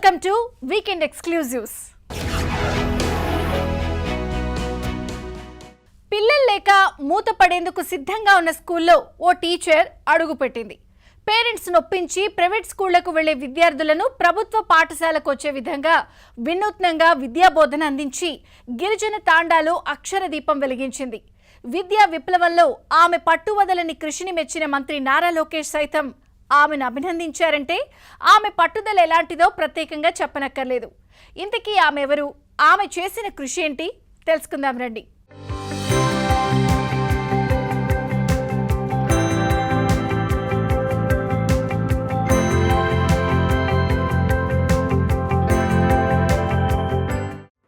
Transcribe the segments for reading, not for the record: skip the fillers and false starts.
Welcome to weekend exclusives. పిల్లలు లేక మూతపడేందుకు సిద్ధంగా ఉన్న స్కూల్లో ఓ టీచర్ అడుగుపెట్టింది. పేరెంట్స్ నొప్పించి ప్రైవేట్ స్కూళ్లకు వెళ్లే విద్యార్థులను ప్రభుత్వ పాఠశాలకు వచ్చే విధంగా వినూత్నంగా విద్యాబోధన అందించి గిరిజన తాండాలో అక్షర దీపం వెలిగించింది. విద్యా విప్లవంలో ఆమె పట్టువదలని కృషిని మెచ్చిన మంత్రి నారా లోకేష్ సైతం ఆమెను అభినందించారంటే ఆమె పట్టుదల ఎలాంటిదో ప్రత్యేకంగా చెప్పనక్కర్లేదు. ఇంతకీ ఆమె ఎవరు, ఆమె చేసిన కృషి ఏంటి తెలుసుకుందాం రండి.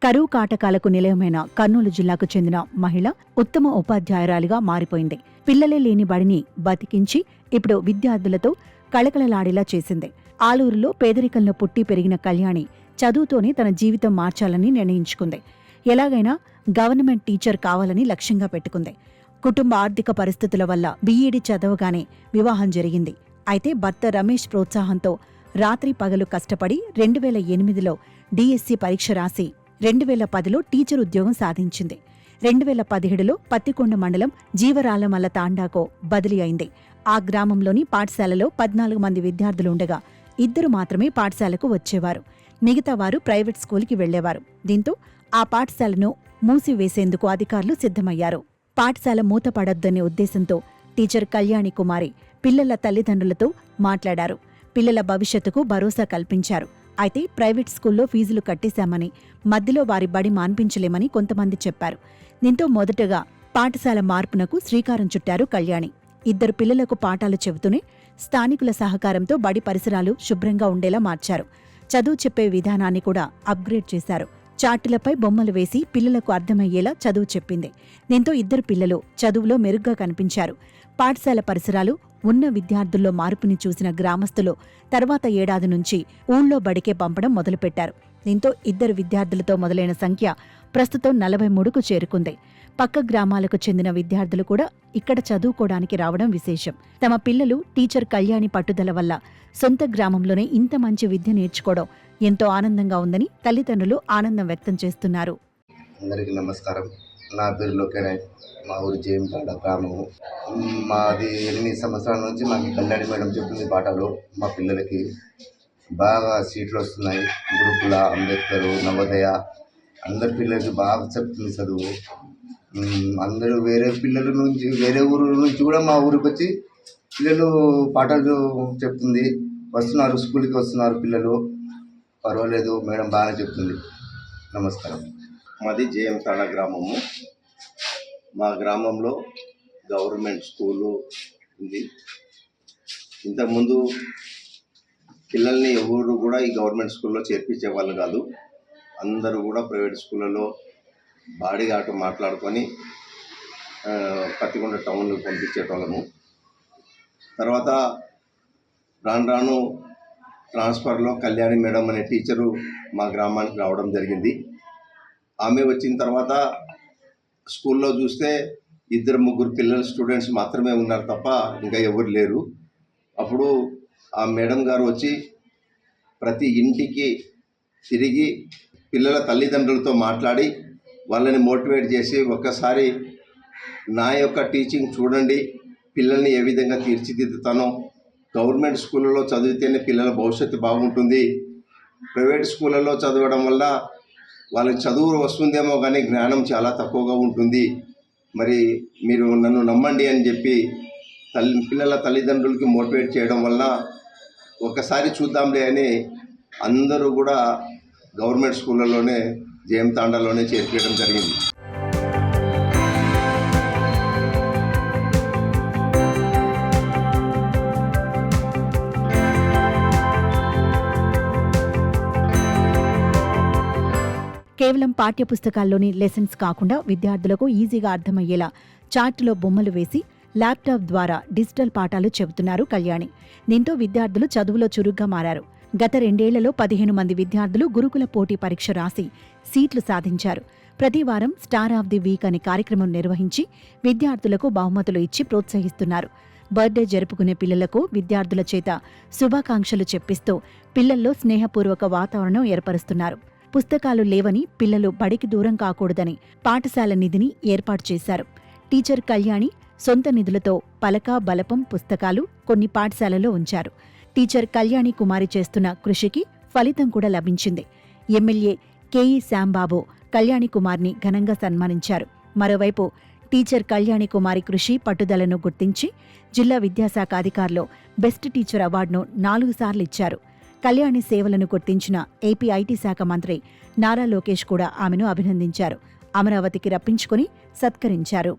కరువు కాటకాలకు నిలయమైన కర్నూలు జిల్లాకు చెందిన మహిళ ఉత్తమ ఉపాధ్యాయురాలిగా మారిపోయింది. పిల్లలే లేని బడిని బతికించి ఇప్పుడు విద్యార్థులతో కళకళలాడేలా చేసింది. ఆలూరులో పేదరికంలో పుట్టి పెరిగిన కళ్యాణి చదువుతోనే తన జీవితం మార్చాలని నిర్ణయించుకుంది. ఎలాగైనా గవర్నమెంట్ టీచర్ కావాలని లక్ష్యంగా పెట్టుకుంది. కుటుంబ ఆర్థిక పరిస్థితుల వల్ల బీఈడీ చదవగానే వివాహం జరిగింది. అయితే భర్త రమేష్ ప్రోత్సాహంతో రాత్రి పగలు కష్టపడి 2008లో డిఎస్సి పరీక్ష రాసి 2010లో టీచర్ ఉద్యోగం సాధించింది. 2017లో పత్తికొండ మండలం జీవరాలమల్ల తాండాకో బదిలీ అయింది. ఆ గ్రామంలోని పాఠశాలలో 14 మంది విద్యార్థులుండగా 2 మాత్రమే పాఠశాలకు వచ్చేవారు. మిగతా వారు ప్రైవేట్ స్కూల్కి వెళ్లేవారు. దీంతో ఆ పాఠశాలను మూసివేసేందుకు అధికారులు సిద్ధమయ్యారు. పాఠశాల మూతపడొద్దనే ఉద్దేశంతో టీచర్ కళ్యాణి కుమారి పిల్లల తల్లిదండ్రులతో మాట్లాడారు. పిల్లల భవిష్యత్తుకు భరోసా కల్పించారు. అయితే ప్రైవేట్ స్కూల్లో ఫీజులు కట్టేశామని, మధ్యలో వారి బడి మాన్పించలేమని కొంతమంది చెప్పారు. దీంతో మొదటగా పాఠశాల మార్పునకు శ్రీకారం చుట్టారు కళ్యాణి. 2 పిల్లలకు పాఠాలు చెబుతూనే స్థానికుల సహకారంతో బడి పరిసరాలు శుభ్రంగా ఉండేలా మార్చారు. చదువు చెప్పే విధానాన్ని కూడా అప్గ్రేడ్ చేశారు. చార్టులపై బొమ్మలు వేసి పిల్లలకు అర్థమయ్యేలా చదువు చెప్పింది. దీంతో 2 పిల్లలు చదువులో మెరుగ్గా కనిపించారు. పాఠశాల పరిసరాలు ఉన్న విద్యార్థుల్లో మార్పుని చూసిన గ్రామస్తులు తర్వాత ఏడాది నుంచి ఊళ్ళో బడికే పంపడం మొదలుపెట్టారు. దీంతో 2 విద్యార్థులతో మొదలైన సంఖ్య ప్రస్తుతం 43కు చేరుకుంది. పక్క గ్రామాలకు చెందిన విద్యార్థులు కూడా ఇక్కడ చదువుకోవడానికి రావడం విశేషం. తమ పిల్లలు టీచర్ కళ్యాణి పట్టుదల వల్ల సొంత గ్రామంలోనే ఇంత మంచి విద్య నేర్చుకోవడం ఎంతో ఆనందంగా ఉందని తల్లిదండ్రులు ఆనందం వ్యక్తం చేస్తున్నారు. అందరికీ నమస్కారం. నా పేరు లోకేనాయ్. మా ఊరు జేఎంతాండ గ్రామము. మాది 8 సంవత్సరాల నుంచి మాకు కళ్యాణి మేడం చెప్తుంది పాఠాలు. మా పిల్లలకి బాగా సీట్లు వస్తున్నాయి. గురుకుల, అంబేద్కర్, నవోదయ అందరి పిల్లలకి బాగా చెప్తుంది చదువు. అందరూ వేరే ఊరు నుంచి కూడా మా ఊరికి వచ్చి పిల్లలు పాఠాలు చెప్తుంది. వస్తున్నారు, స్కూల్కి వస్తున్నారు పిల్లలు. పర్వాలేదు, మేడం బాగానే చెప్తుంది. నమస్కారం. మాది జేఎంతాడ గ్రామము. మా గ్రామంలో గవర్నమెంట్ స్కూలు ఉంది. ఇంతకుముందు పిల్లల్ని ఎవరు కూడా ఈ గవర్నమెంట్ స్కూల్లో చేర్పించే వాళ్ళు కాదు. అందరూ కూడా ప్రైవేట్ స్కూళ్ళలో బాడీగాట మాట్లాడుకొని పత్తికొండ టౌన్లో పంపించేటోళ్ళము. తర్వాత రాను ట్రాన్స్ఫర్లో కళ్యాణి మేడం అనే టీచరు మా గ్రామానికి రావడం జరిగింది. ఆమె వచ్చిన తర్వాత స్కూల్లో చూస్తే 2-3 పిల్లలు స్టూడెంట్స్ మాత్రమే ఉన్నారు తప్ప ఇంకా ఎవరు లేరు. అప్పుడు ఆ మేడం గారు వచ్చి ప్రతి ఇంటికి తిరిగి పిల్లల తల్లిదండ్రులతో మాట్లాడి వాళ్ళని మోటివేట్ చేసి ఒక్కసారి నా యొక్క టీచింగ్ చూడండి, పిల్లల్ని ఏ విధంగా తీర్చిదిద్దుతానో, గవర్నమెంట్ స్కూళ్ళలో చదివితేనే పిల్లల భవిష్యత్తు బాగుంటుంది, ప్రైవేట్ స్కూళ్ళలో చదవడం వల్ల వాళ్ళకి చదువు వస్తుందేమో కానీ జ్ఞానం చాలా తక్కువగా ఉంటుంది, మరి మీరు నన్ను నమ్మండి అని చెప్పి పిల్లల తల్లిదండ్రులకి మోటివేట్ చేయడం వల్ల ఒకసారి చూద్దాంలే అని అందరూ కూడా గవర్నమెంట్ స్కూళ్ళలోనే జేఎంతాండాలోనే చేర్పించడం జరిగింది. కేవలం పాఠ్యపుస్తకాల్లోని లెసన్స్ కాకుండా విద్యార్థులకు ఈజీగా అర్థమయ్యేలా చార్టులో బొమ్మలు వేసి ల్యాప్టాప్ ద్వారా డిజిటల్ పాఠాలు చెబుతున్నారు కళ్యాణి. దీంతో విద్యార్థులు చదువులో చురుగ్గా మారారు. గత 2 ఏళ్లలో 15 మంది విద్యార్థులు గురుకుల పోటీ పరీక్ష రాసి సీట్లు సాధించారు. ప్రతి వారం స్టార్ ఆఫ్ ది వీక్ అనే కార్యక్రమం నిర్వహించి విద్యార్థులకు బహుమతులు ఇచ్చి ప్రోత్సహిస్తున్నారు. బర్త్డే జరుపుకునే పిల్లలకు విద్యార్థుల చేత శుభాకాంక్షలు చెప్పిస్తూ పిల్లల్లో స్నేహపూర్వక వాతావరణం ఏర్పరుస్తున్నారు. పుస్తకాలు లేవని పిల్లలు బడికి దూరం కాకూడదని పాఠశాల నిధిని ఏర్పాటు చేశారు. టీచర్ కళ్యాణి సొంత నిధులతో పలక, బలపం, పుస్తకాలు కొన్ని పాఠశాలలో ఉంచారు. టీచర్ కళ్యాణి కుమారి చేస్తున్న కృషికి ఫలితం కూడా లభించింది. ఎమ్మెల్యే కేఈ శ్యాంబాబు కళ్యాణి కుమార్ని ఘనంగా సన్మానించారు. మరోవైపు టీచర్ కళ్యాణి కుమారి కృషి, పట్టుదలను గుర్తించి జిల్లా విద్యాశాఖ అధికారులు బెస్ట్ టీచర్ అవార్డును 4 సార్లు ఇచ్చారు. కళ్యాణి సేవలను గుర్తించిన ఏపీ ఐటీ శాఖ మంత్రి నారా లోకేష్ కూడా ఆమెను అభినందించారు. అమరావతికి రప్పించుకుని సత్కరించారు.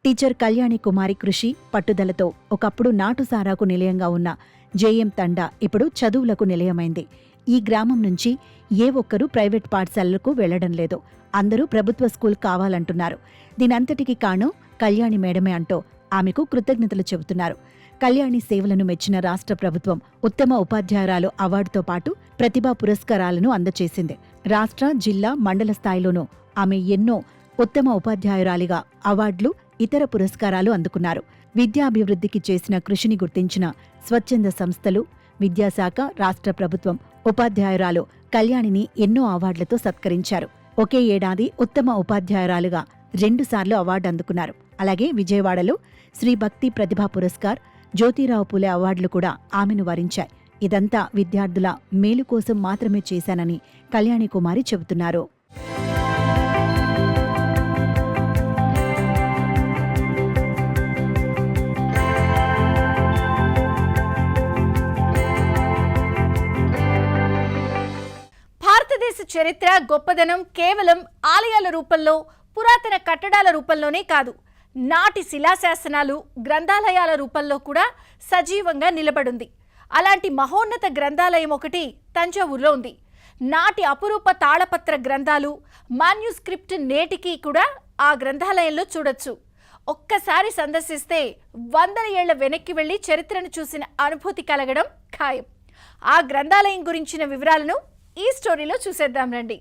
టీచర్ కళ్యాణి కుమారి కృషి, పట్టుదలతో ఒకప్పుడు నాటుసారాకు నిలయంగా ఉన్న జేఎం తండా ఇప్పుడు చదువులకు నిలయమైంది. ఈ గ్రామం నుంచి ఏ ఒక్కరూ ప్రైవేట్ పాఠశాలలకు వెళ్లడం లేదు. అందరూ ప్రభుత్వ స్కూల్ కావాలంటున్నారు. దీనంతటికీ కారణం కళ్యాణి మేడమే అంటూ ఆమెకు కృతజ్ఞతలు చెబుతున్నారు. కళ్యాణి సేవలను మెచ్చిన రాష్ట్ర ప్రభుత్వం ఉత్తమ ఉపాధ్యాయురాలు అవార్డుతో పాటు ప్రతిభా పురస్కారాలను అందజేసింది. రాష్ట్ర, జిల్లా, మండల స్థాయిలోనూ ఆమె ఎన్నో ఉత్తమ ఉపాధ్యాయురాలిగా అవార్డులు, ఇతర పురస్కారాలు అందుకున్నారు. విద్యాభివృద్ధికి చేసిన కృషిని గుర్తించిన స్వచ్ఛంద సంస్థలు, విద్యాశాఖ, రాష్ట్ర ప్రభుత్వం ఉపాధ్యాయురాలు కళ్యాణిని ఎన్నో అవార్డులతో సత్కరించారు. ఒకే ఏడాది ఉత్తమ ఉపాధ్యాయురాలుగా 2 సార్లు అవార్డు అందుకున్నారు. అలాగే విజయవాడలో శ్రీ భక్తి ప్రతిభా పురస్కార్, జ్యోతిరావు పూలే అవార్డులు కూడా ఆమెను వరించాయి. ఇదంతా విద్యార్థుల మేలు కోసం మాత్రమే చేశానని కళ్యాణి కుమారి చెబుతున్నారు. భారతదేశ చరిత్ర గొప్పదనం కేవలం ఆలయాల రూపంలో, పురాతన కట్టడాల రూపంలోనే కాదు, నాటి శిలాశాసనాలు, గ్రంథాలయాల రూపంలో కూడా సజీవంగా నిలబడింది. అలాంటి మహోన్నత గ్రంథాలయం ఒకటి తంజావూరులో ఉంది. నాటి అపురూప తాళపత్ర గ్రంథాలు, మాన్యుస్క్రిప్ట్ నేటికి కూడా ఆ గ్రంథాలయంలో చూడొచ్చు. ఒక్కసారి సందర్శిస్తే 100 ఏళ్ల వెనక్కి వెళ్లి చరిత్రను చూసిన అనుభూతి కలగడం ఖాయం. ఆ గ్రంథాలయం గురించిన వివరాలను ఈ స్టోరీలో చూసేద్దాం రండి.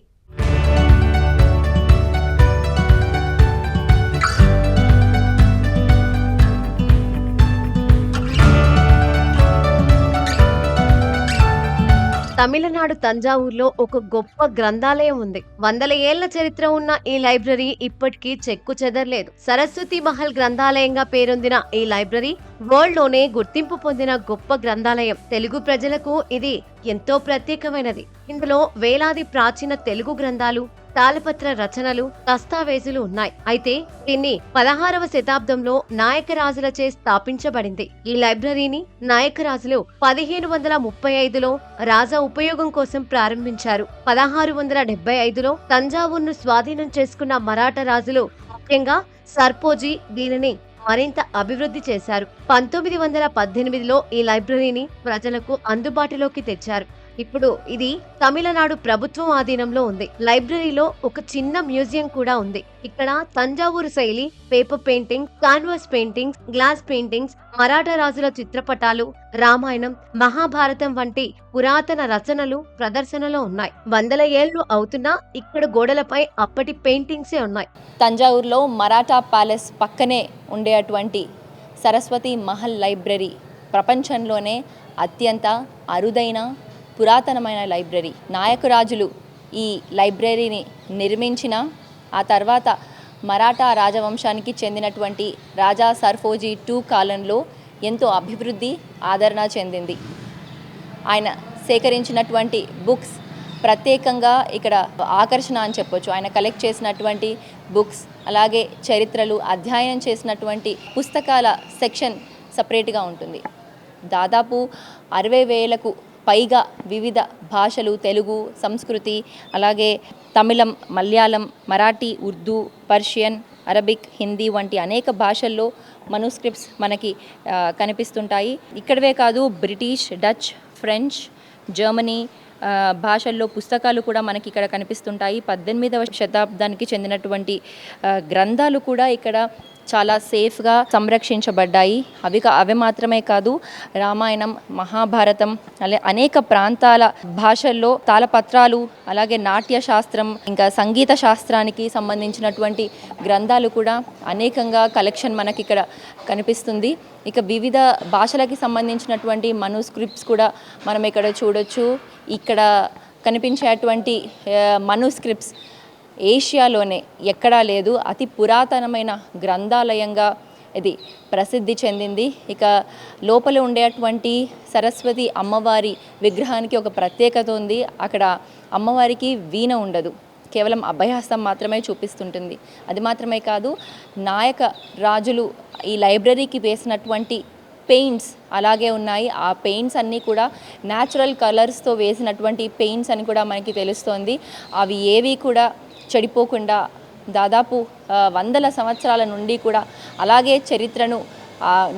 తమిళనాడు తంజావూరులో ఒక గొప్ప గ్రంథాలయం ఉంది. 100 ఏళ్ల చరిత్ర ఉన్న ఈ లైబ్రరీ ఇప్పటికీ చెక్కు చెదరలేదు. సరస్వతి మహల్ గ్రంథాలయంగా పేరొందిన ఈ లైబ్రరీ వరల్డ్ లోనే గుర్తింపు పొందిన గొప్ప గ్రంథాలయం. తెలుగు ప్రజలకు ఇది ఎంతో ప్రత్యేకమైనది. ఇందులో వేలాది ప్రాచీన తెలుగు గ్రంథాలు, తాళపత్ర రచనలు, దస్తావేజులు ఉన్నాయి. అయితే దీన్ని 16వ శతాబ్దంలో నాయకరాజులచే స్థాపించబడింది. ఈ లైబ్రరీని నాయకరాజులు 1535లో రాజా ఉపయోగం కోసం ప్రారంభించారు. 1675లో తంజావూరును స్వాధీనం చేసుకున్న మరాఠా రాజులు, ముఖ్యంగా సర్పోజీ, దీనిని మరింత అభివృద్ధి చేశారు. 1918లో ఈ లైబ్రరీని ప్రజలకు అందుబాటులోకి తెచ్చారు. ఇప్పుడు ఇది తమిళనాడు ప్రభుత్వం ఆధీనంలో ఉంది. లైబ్రరీలో ఒక చిన్న మ్యూజియం కూడా ఉంది. ఇక్కడ తంజావూరు శైలి, paper painting, canvas paintings, glass paintings, Maratha రాజుల చిత్రపటాలు, రామాయణం, మహాభారతం వంటి పురాతన రచనలు ప్రదర్శనలో ఉన్నాయి. 100 ఏళ్లు అవుతున్నా ఇక్కడ గోడలపై అప్పటి పెయింటింగ్సే ఉన్నాయి. తంజావూరులో మరాఠా ప్యాలెస్ పక్కనే ఉండేటువంటి సరస్వతి మహల్ లైబ్రరీ ప్రపంచంలోనే అత్యంత అరుదైన పురాతనమైన లైబ్రరీ. నాయకరాజులు ఈ లైబ్రరీని నిర్మించిన ఆ తర్వాత మరాఠా రాజవంశానికి చెందినటువంటి రాజా సర్ఫోజీ II కాలంలో ఎంతో అభివృద్ధి, ఆదరణ చెందింది. ఆయన సేకరించినటువంటి బుక్స్ ప్రత్యేకంగా ఇక్కడ ఆకర్షణ అని చెప్పొచ్చు. ఆయన కలెక్ట్ చేసినటువంటి బుక్స్, అలాగే చరిత్రలు, అధ్యయనం చేసినటువంటి పుస్తకాల సెక్షన్ సపరేట్గా ఉంటుంది. దాదాపు 60,000కు పైగా వివిధ భాషలు, తెలుగు, సంస్కృతి, అలాగే తమిళం, మలయాళం, మరాఠీ, ఉర్దూ, పర్షియన్, అరబిక్, హిందీ వంటి అనేక భాషల్లో మనుస్క్రిప్ట్స్ మనకి కనిపిస్తుంటాయి. ఇక్కడవే కాదు, బ్రిటిష్, డచ్, ఫ్రెంచ్, జర్మనీ భాషల్లో పుస్తకాలు కూడా మనకి ఇక్కడ కనిపిస్తుంటాయి. 18వ శతాబ్దానికి చెందినటువంటి గ్రంథాలు కూడా ఇక్కడ చాలా సేఫ్గా సంరక్షించబడ్డాయి. అవి మాత్రమే కాదు, రామాయణం, మహాభారతం అనేక ప్రాంతాల భాషల్లో తాళపత్రాలు, అలాగే నాట్య శాస్త్రం, ఇంకా సంగీత శాస్త్రానికి సంబంధించినటువంటి గ్రంథాలు కూడా అనేకంగా కలెక్షన్ మనకి ఇక్కడ కనిపిస్తుంది. ఇక వివిధ భాషలకి సంబంధించినటువంటి మనుస్క్రిప్ట్స్ కూడా మనం ఇక్కడ చూడొచ్చు. ఇక్కడ కనిపించేటువంటి మనుస్క్రిప్ట్స్ ఏషియాలోనే ఎక్కడా లేదు. అతి పురాతనమైన గ్రంథాలయంగా ఇది ప్రసిద్ధి చెందింది. ఇక లోపల ఉండేటువంటి సరస్వతి అమ్మవారి విగ్రహానికి ఒక ప్రత్యేకత ఉంది. అక్కడ అమ్మవారికి వీణ ఉండదు, కేవలం అభయహస్తం మాత్రమే చూపిస్తుంటుంది. అది మాత్రమే కాదు, నాయక రాజులు ఈ లైబ్రరీకి వేసినటువంటి పెయింట్స్ అలాగే ఉన్నాయి. ఆ పెయింట్స్ అన్నీ కూడా న్యాచురల్ కలర్స్తో వేసినటువంటి పెయింట్స్ అని కూడా మనకి తెలుస్తోంది. అవి ఏవి కూడా చెడిపోకుండా దాదాపు వందల సంవత్సరాల నుండి కూడా అలాగే చరిత్రను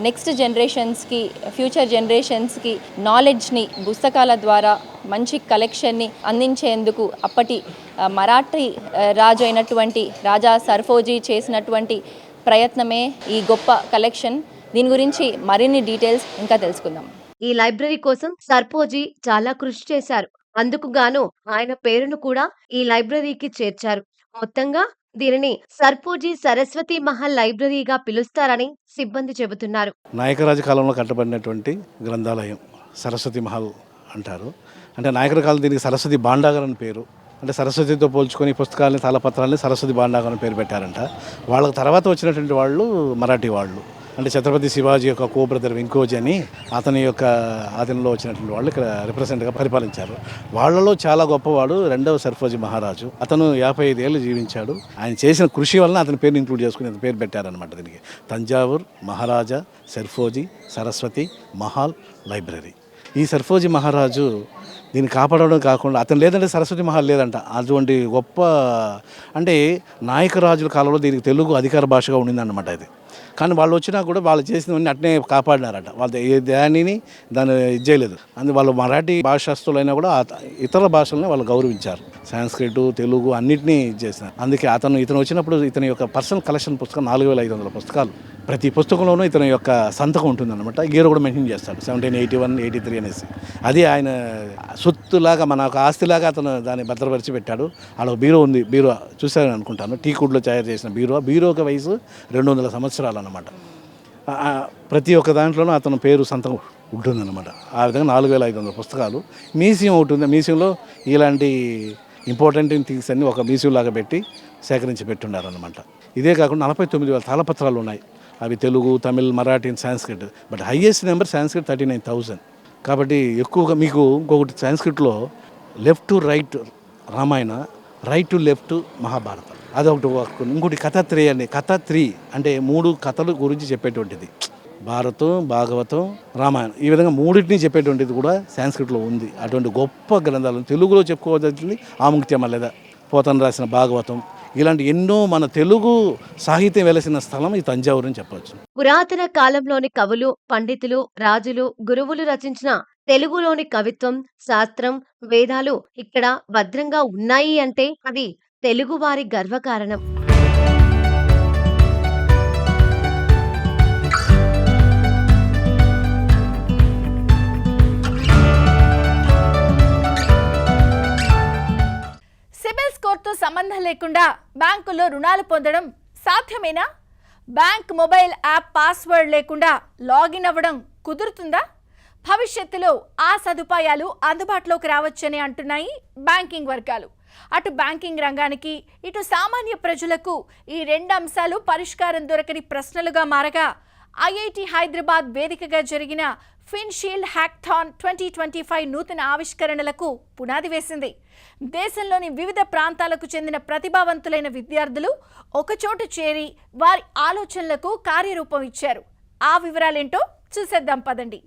నెక్స్ట్ జనరేషన్స్కి, ఫ్యూచర్ జనరేషన్స్కి నాలెడ్జ్ని పుస్తకాల ద్వారా మంచి కలెక్షన్ని అందించేందుకు అప్పటి మరాఠీ రాజు అయినటువంటి రాజా సర్ఫోజీ చేసినటువంటి ప్రయత్నమే ఈ గొప్ప కలెక్షన్. దీని గురించి మరిన్ని డీటెయిల్స్ ఇంకా తెలుసుకుందాం. ఈ లైబ్రరీ కోసం సర్పోజీ చాలా కృషి చేశారు. అందుకు గాను ఆయన పేరును కూడా ఈ లైబ్రరీకి చేర్చారు. మొత్తంగా దీనిని సర్పోజీ సరస్వతి మహల్ లైబ్రరీగా పిలుస్తారని సిబ్బంది చెబుతున్నారు. నాయకరాజు కాలంలో కట్టబడినటువంటి గ్రంథాలయం సరస్వతి మహల్ అంటారు. అంటే నాయకరాజు కాలం దీనికి సరస్వతి భాండాగర్ అని పేరు. అంటే సరస్వతితో పోల్చుకొని పుస్తకాలని, తాళపత్రాలని సరస్వతి భాండాగర్ అని పేరు పెట్టారంట. వాళ్ళకి తర్వాత వచ్చినటువంటి వాళ్ళు మరాఠీ వాళ్ళు, అంటే ఛత్రపతి శివాజీ యొక్క కో బ్రదర్ వెంకోజీ అని అతని యొక్క ఆధీనంలో వచ్చినటువంటి వాళ్ళు ఇక్కడ రిప్రజెంట్గా పరిపాలించారు. వాళ్ళలో చాలా గొప్పవాడు రెండవ సర్ఫోజీ మహారాజు. అతను 55 ఏళ్ళు జీవించాడు. ఆయన చేసిన కృషి వలన అతని పేరుని ఇంక్లూడ్ చేసుకుని అతని పేరు పెట్టారనమాట దీనికి. తంజావూర్ మహారాజా సర్ఫోజీ సరస్వతి మహల్ లైబ్రరీ. ఈ సర్ఫోజీ మహారాజు దీన్ని కాపాడడం కాకుండా, అతను లేదంటే సరస్వతి మహల్ లేదంట. అటువంటి గొప్ప, అంటే నాయకరాజుల కాలంలో దీనికి తెలుగు అధికార భాషగా ఉండిందన్నమాట ఇది. కానీ వాళ్ళు వచ్చినా కూడా వాళ్ళు చేసినవన్నీ అట్నే కాపాడినారట. వాళ్ళు దానిని దాన్ని ఇది చేయలేదు. అందుకు వాళ్ళు మరాఠీ భాషస్తులైనా కూడా ఇతర భాషలని వాళ్ళు గౌరవించారు. సాంస్క్రిట్, తెలుగు అన్నింటినీ చేసినారు. అందుకే ఇతను వచ్చినప్పుడు ఇతని యొక్క పర్సనల్ కలెక్షన్ పుస్తకం 4500 పుస్తకాలు. ప్రతి పుస్తకంలోనూ ఇతని యొక్క సంతకం ఉంటుందన్నమాట. గీర కూడా మెన్షన్ చేస్తాడు 1781, 83 అనేసి. అది ఆయన సొత్తులాగా, మన ఒక ఆస్తిలాగా అతను దాన్ని భద్రపరిచి పెట్టాడు. అలా బీరో ఉంది, బీరో చూశారని అనుకుంటాను. టీకుడ్లో తయారు చేసిన బీరోకి వయసు 200 సంవత్సరాలు అన్నమాట. ప్రతి ఒక్క దాంట్లోనూ అతను పేరు సంతకం ఉంటుందన్నమాట. ఆ విధంగా 4500 పుస్తకాలు. మ్యూజియం ఉంటుంది. మ్యూజియంలో ఇలాంటి ఇంపార్టెంట్ థింగ్స్ అన్నీ ఒక మ్యూజియం లాగా పెట్టి సేకరించి పెట్టున్నారన్నమాట. ఇదే కాకుండా 49,000 తాళపత్రాలు ఉన్నాయి. అవి Telugu, Tamil, Marathi, Sanskrit. But highest number Sanskrit 39,000. కాబట్టి ఎక్కువగా మీకు ఇంకొకటి సాంస్క్రిట్లో left to right Ramayana, right to left Mahabharata, అదొకటి. ఇంకోటి కథ 3 అంటే 3 కథల గురించి చెప్పేటువంటిది. భారతం, భాగవతం, రామాయణం, ఈ విధంగా 3టిని చెప్పేటువంటిది కూడా సాంస్క్రిట్లో ఉంది. అటువంటి గొప్ప గ్రంథాలు తెలుగులో చెప్పుకోవాల్సింది ఆముక్త్యమ లేదా పోతన రాసిన భాగవతం, ఇలాంటి ఎన్నో మన తెలుగు సాహిత్యం వెలసిన స్థలం ఈ తంజావూరు అని చెప్పవచ్చు. పురాతన కాలంలోని కవులు, పండితులు, రాజులు, గురువులు రచించిన తెలుగులోని కవిత్వం, శాస్త్రం, వేదాలు ఇక్కడ భద్రంగా ఉన్నాయి అంటే అది తెలుగువారి గర్వకారణం. సిబిల్ స్కోర్తో సంబంధం లేకుండా బ్యాంకుల్లో రుణాలు పొందడం సాధ్యమేనా? బ్యాంక్ మొబైల్ యాప్ పాస్వర్డ్ లేకుండా లాగిన్ అవ్వడం కుదురుతుందా? భవిష్యత్తులో ఆ సదుపాయాలు అందుబాటులోకి రావచ్చని అంటున్నాయి బ్యాంకింగ్ వర్గాలు. అటు బ్యాంకింగ్ రంగానికి, ఇటు సామాన్య ప్రజలకు ఈ 2 అంశాలు పరిష్కారం దొరకని ప్రశ్నలుగా మారగా ఐఐటి హైదరాబాద్ వేదికగా జరిగిన ఫిన్షీల్డ్ హ్యాక్థాన్ 2025 నూతన ఆవిష్కరణలకు పునాది వేసింది. దేశంలోని వివిధ ప్రాంతాలకు చెందిన ప్రతిభావంతులైన విద్యార్థులు ఒకచోట చేరి వారి ఆలోచనలకు కార్యరూపం ఇచ్చారు. ఆ వివరాలేంటో చూసేద్దాం పదండి.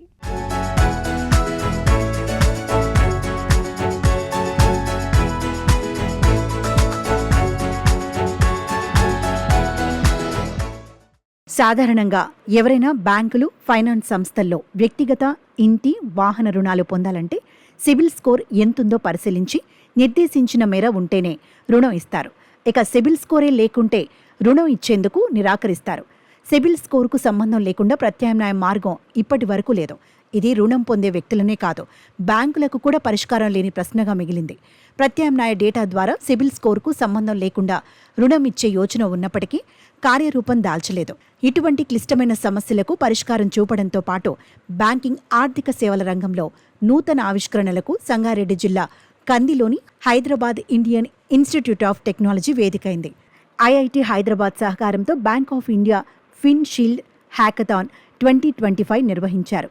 సాధారణంగా ఎవరైనా బ్యాంకులు, ఫైనాన్స్ సంస్థల్లో వ్యక్తిగత, ఇంటి, వాహన రుణాలు పొందాలంటే సిబిల్ స్కోర్ ఎంతుందో పరిశీలించి నిర్దేశించిన మేర ఉంటేనే రుణం ఇస్తారు. ఇక సిబిల్ స్కోరే లేకుంటే రుణం ఇచ్చేందుకు నిరాకరిస్తారు. సిబిల్ స్కోర్కు సంబంధం లేకుండా ప్రత్యామ్నాయ మార్గం ఇప్పటి వరకు లేదు. ఇది రుణం పొందే వ్యక్తులనే కాదు, బ్యాంకులకు కూడా పరిష్కారం లేని ప్రశ్నగా మిగిలింది. ప్రత్యామ్నాయ డేటా ద్వారా సిబిల్ స్కోర్కు సంబంధం లేకుండా రుణం ఇచ్చే యోచన ఉన్నప్పటికీ కార్యరూపం దాల్చలేదు. ఇటువంటి క్లిష్టమైన సమస్యలకు పరిష్కారం చూపడంతో పాటు బ్యాంకింగ్, ఆర్థిక సేవల రంగంలో నూతన ఆవిష్కరణలకు సంగారెడ్డి జిల్లా కందిలోని Hyderabad Indian Institute of Technology వేదికైంది. ఐఐటి హైదరాబాద్ సహకారంతో Bank of India Fin Shield hackathon 2025 నిర్వహించారు.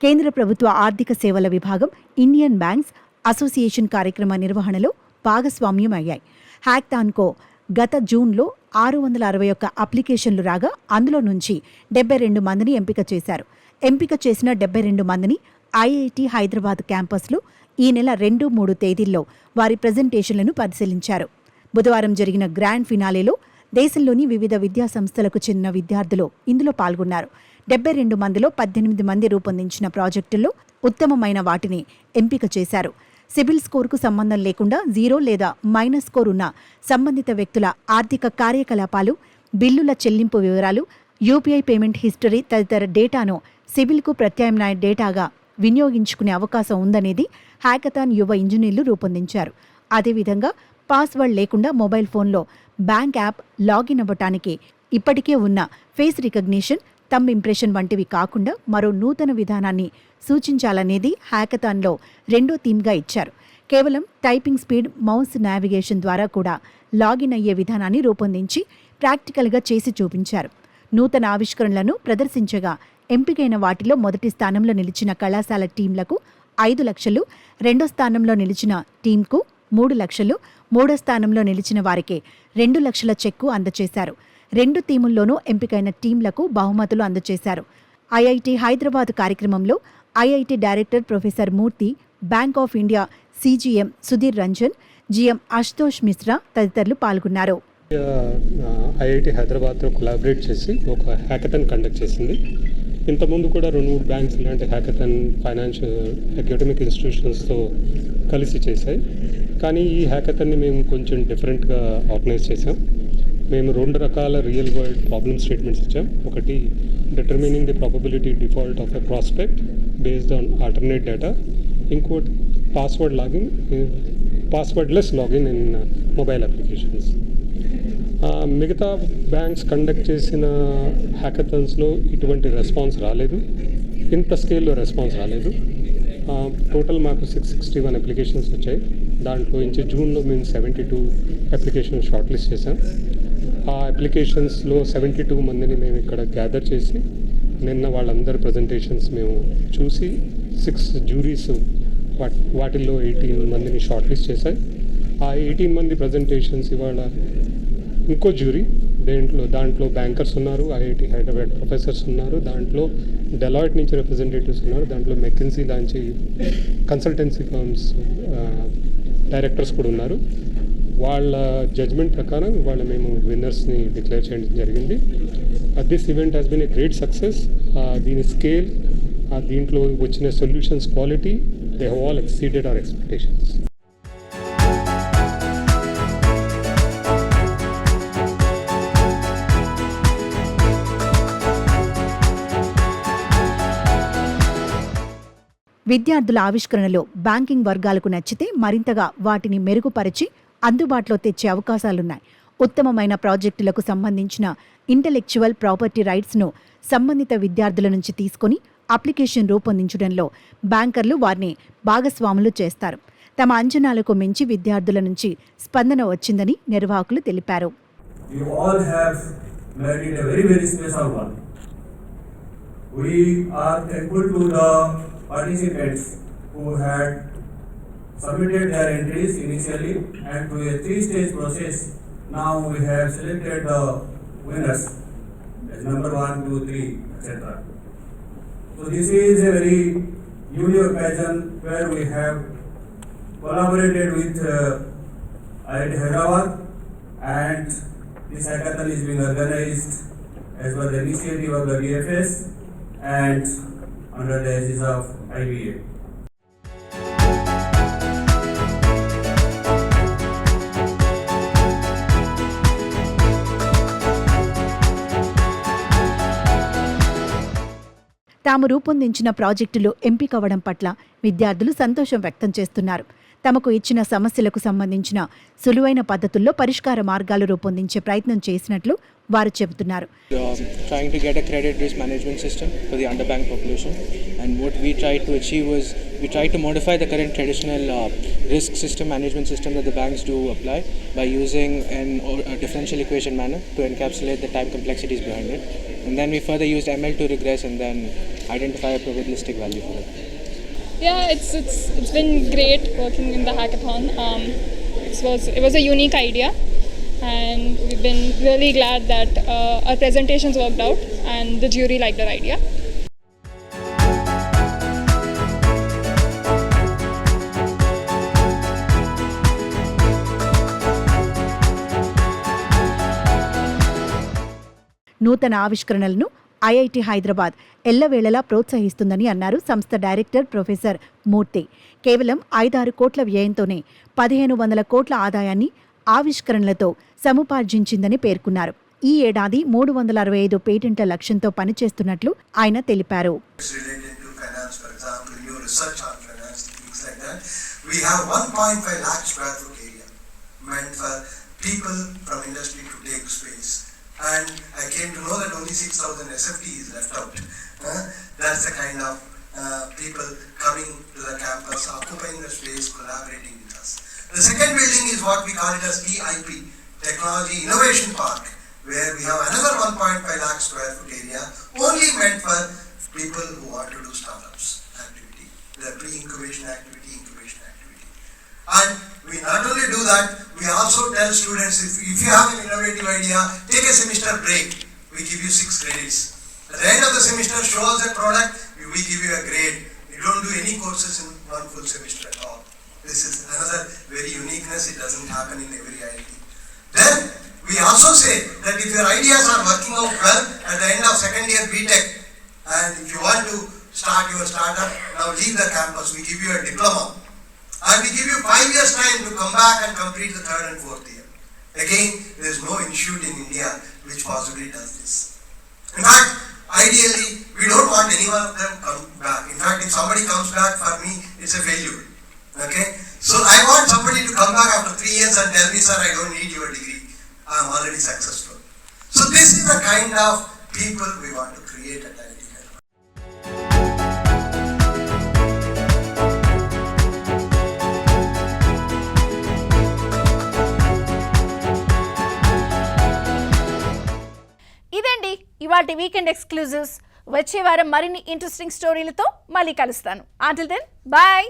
కేంద్ర ప్రభుత్వ ఆర్థిక సేవల విభాగం, ఇండియన్ బ్యాంక్స్ అసోసియేషన్ కార్యక్రమ నిర్వహణలో భాగస్వామ్యం అయ్యాయి. హ్యాకథాన్కో గత జూన్లో 661 అప్లికేషన్లు రాగా అందులో నుంచి 72 మందిని ఎంపిక చేశారు. ఎంపిక చేసిన 72 మందిని ఐఐటి హైదరాబాద్ క్యాంపస్లో ఈ నెల 2-3 తేదీల్లో వారి ప్రెజెంటేషన్లను పరిశీలించారు. బుధవారం జరిగిన గ్రాండ్ ఫినాలేలో దేశంలోని వివిధ విద్యా సంస్థలకు చెందిన విద్యార్థులు ఇందులో పాల్గొన్నారు. 72 మందిలో 18 మంది రూపొందించిన ప్రాజెక్టుల్లో ఉత్తమమైన వాటిని ఎంపిక చేశారు. సిబిల్ స్కోర్కు సంబంధం లేకుండా 0 లేదా మైనస్ స్కోర్ ఉన్న సంబంధిత వ్యక్తుల ఆర్థిక కార్యకలాపాలు, బిల్లుల చెల్లింపు వివరాలు, యూపీఐ పేమెంట్ హిస్టరీ తదితర డేటాను సిబిల్కు ప్రత్యామ్నాయ డేటాగా వినియోగించుకునే అవకాశం ఉందనేది హ్యాకథాన్ యువ ఇంజనీర్లు రూపొందించారు. అదేవిధంగా పాస్వర్డ్ లేకుండా మొబైల్ ఫోన్లో బ్యాంక్ యాప్ లాగిన్ అవ్వటానికి ఇప్పటికే ఉన్న ఫేస్ రికగ్నిషన్, థంబ్ ఇంప్రెషన్ వంటివి కాకుండా మరో నూతన విధానాన్ని సూచించాలనేది హ్యాకథాన్లో రెండో థీమ్గా ఇచ్చారు. కేవలం టైపింగ్ స్పీడ్, మౌస్ నావిగేషన్ ద్వారా కూడా లాగిన్ అయ్యే విధానాన్ని రూపొందించి ప్రాక్టికల్గా చేసి చూపించారు. నూతన ఆవిష్కరణలను ప్రదర్శించగా ఎంపికైన వాటిలో మొదటి స్థానంలో నిలిచిన కళాశాల టీంలకు 5 లక్షలు, రెండో స్థానంలో నిలిచిన టీంకు 3 లక్షలు, మూడో స్థానంలో నిలిచిన వారికి 2 లక్షల చెక్కు అందజేశారు. 2 థీముల్లోనూ ఎంపికైన టీంలకు బహుమతులు అందజేశారు. ఐఐటి హైదరాబాద్ కార్యక్రమంలో IIT director professor Murthy, bank of India CGM Sudheer Ranjan, GM Ashutosh Mishra తదితరులు పాల్గొన్నారు. ఐఐటి హైదరాబాద్తో కొలాబరేట్ చేసి ఒక హ్యాకథాన్ కండక్ట్ చేసింది. ఇంతకుముందు కూడా 2-3 బ్యాంక్స్ ఇలాంటి హ్యాకథాన్ ఫైనాన్షియల్ అకాడమిక్ ఇన్స్టిట్యూషన్స్తో కలిసి చేశాయి. కానీ ఈ హ్యాకథాన్ని మేము కొంచెం డిఫరెంట్గా ఆర్గనైజ్ చేసాం. మేము 2 రకాల రియల్ వరల్డ్ ప్రాబ్లమ్ స్టేట్మెంట్స్ ఇచ్చాం. ఒకటి determining the probability default of a prospect based on alternate data, ఇంకోటి పాస్వర్డ్లెస్ లాగిన్ ఇన్ మొబైల్ అప్లికేషన్స్. మిగతా బ్యాంక్స్ కండక్ట్ చేసిన హ్యాకథాన్స్లో ఇటువంటి రెస్పాన్స్ రాలేదు, ఇంత స్కేల్లో రెస్పాన్స్ రాలేదు. టోటల్ మాకు 661 అప్లికేషన్స్ వచ్చాయి. దాంట్లో నుంచి జూన్లో మేము 72 అప్లికేషన్స్ షార్ట్ లిస్ట్ చేసాం. ఆ అప్లికేషన్స్లో 72 మందిని మేము ఇక్కడ గ్యాదర్ చేసి నిన్న వాళ్ళందరి ప్రజెంటేషన్స్ మేము చూసి 6 జ్యూరీస్ వాటిల్లో 18 మందిని షార్ట్ లిస్ట్ చేశాయి. ఆ 18 మంది ప్రజెంటేషన్స్ ఇవాళ ఇంకో జ్యూరీ, దాంట్లో బ్యాంకర్స్ ఉన్నారు, ఐఐటి హైదరాబాద్ ప్రొఫెసర్స్ ఉన్నారు, దాంట్లో డెలాయిట్ నుంచి రిప్రజెంటేటివ్స్ ఉన్నారు, దాంట్లో మెకెన్సీ లాంటి కన్సల్టెన్సీ ఫర్మ్స్ డైరెక్టర్స్ కూడా ఉన్నారు. వాళ్ళ జడ్జ్మెంట్ ప్రకారం వాళ్ళ మేము విన్నర్స్ని డిక్లేర్ చేయడం జరిగింది. This event has been a great success. దీని స్కేల్, దీంట్లో వచ్చిన solutions quality, they have all exceeded our expectations. విద్యార్థుల ఆవిష్కరణలు బ్యాంకింగ్ వర్గాలకు నచ్చితే మరింతగా వాటిని మెరుగుపరిచి అందుబాటులో తెచ్చే అవకాశాలున్నాయి. ఉత్తమమైన ప్రాజెక్టులకు సంబంధించిన ఇంటెలెక్చువల్ ప్రాపర్టీ రైట్స్ను సంబంధిత విద్యార్థుల నుంచి తీసుకొని అప్లికేషన్ రూపొందించడంలో బ్యాంకర్లు వారిని భాగస్వాములు చేస్తారు. తమ అంచనాలకు మించి విద్యార్థుల నుంచి స్పందన వచ్చిందని నిర్వాహకులు తెలిపారు. We are thankful to the participants who had submitted their entries initially, and through a 3-stage process, now we have selected the winners as number 1, 2, 3, etc. So this is a very unique occasion where we have collaborated with IIT Hyderabad, and this hackathon is being organized as per the initiative of the DFS and under the aegis of IBA. తాము రూపొందించిన ప్రాజెక్టులు ఎంపికవడం పట్ల విద్యార్థులు సంతోషం వ్యక్తం చేస్తున్నారు. తమకు ఇచ్చిన సమస్యలకు సంబంధించిన సులువైన పద్ధతుల్లో పరిష్కార మార్గాలు రూపొందించే ప్రయత్నం చేసినట్లు వారు చెబుతున్నారు. Trying to get a credit risk management system for the underbanked population, and what we tried to achieve was we tried to modify the current traditional risk system management system that the banks do apply by using a differential equation manner to encapsulate the time complexities behind it, and then we further used ML to regress and then identify a probabilistic value for it. Yeah, it's been great working in the hackathon. It was a unique idea, and we've been really glad that our presentations worked out and the jury liked our idea. నూతన ఆవిష్కరణలను IIT Hyderabad ఎల్లవేళలా ప్రోత్సహిస్తుందని అన్నారు సంస్థ director professor మూర్తి. కేవలం 5-6 కోట్ల వ్యయంతోనే 1500 కోట్ల ఆదాయాన్ని ఆవిష్కరణలతో సముపార్జించిందని పేర్కొన్నారు. ఈ ఏడాది 365 పేటెంట్ల లక్ష్యంతో పనిచేస్తున్నట్లు ఆయన తెలిపారు. And I came to know that only 6,000 SFT is left out. That's the kind of people coming to the campus, occupying the space, collaborating with us. The second building is what we call it as TIP, Technology Innovation Park, where we have another 1.5 lakh square foot area, only meant for people who want to do startups activity, the pre-incubation activity, incubation activity. And we not only do that, we also tell students, if you have an innovative idea, take a semester break. We give you 6 credits. At the end of the semester, show us a product, we give you a grade. We don't do any courses in one full semester at all. This is another very uniqueness. It doesn't happen in every IIT. Then, we also say that if your ideas are working out well at the end of second year BTech, and if you want to start your startup, now leave the campus. We give you a diploma. And we give you 5 years time to come back and complete the 3rd and 4th year. Again, there is no institute in India which possibly does this. In fact, ideally, we don't want anyone of them come back. In fact, if somebody comes back, for me, it's a failure. Okay? So I want somebody to come back after 3 years and tell me, sir, I don't need your degree. I am already successful. So this is the kind of people we want to create at IIT. ఇదండి ఇవాల్టి weekend exclusives. వచ్చే వారం మరిన్ని interesting స్టోరీలతో మళ్ళీ కలుస్తాను. Until then bye.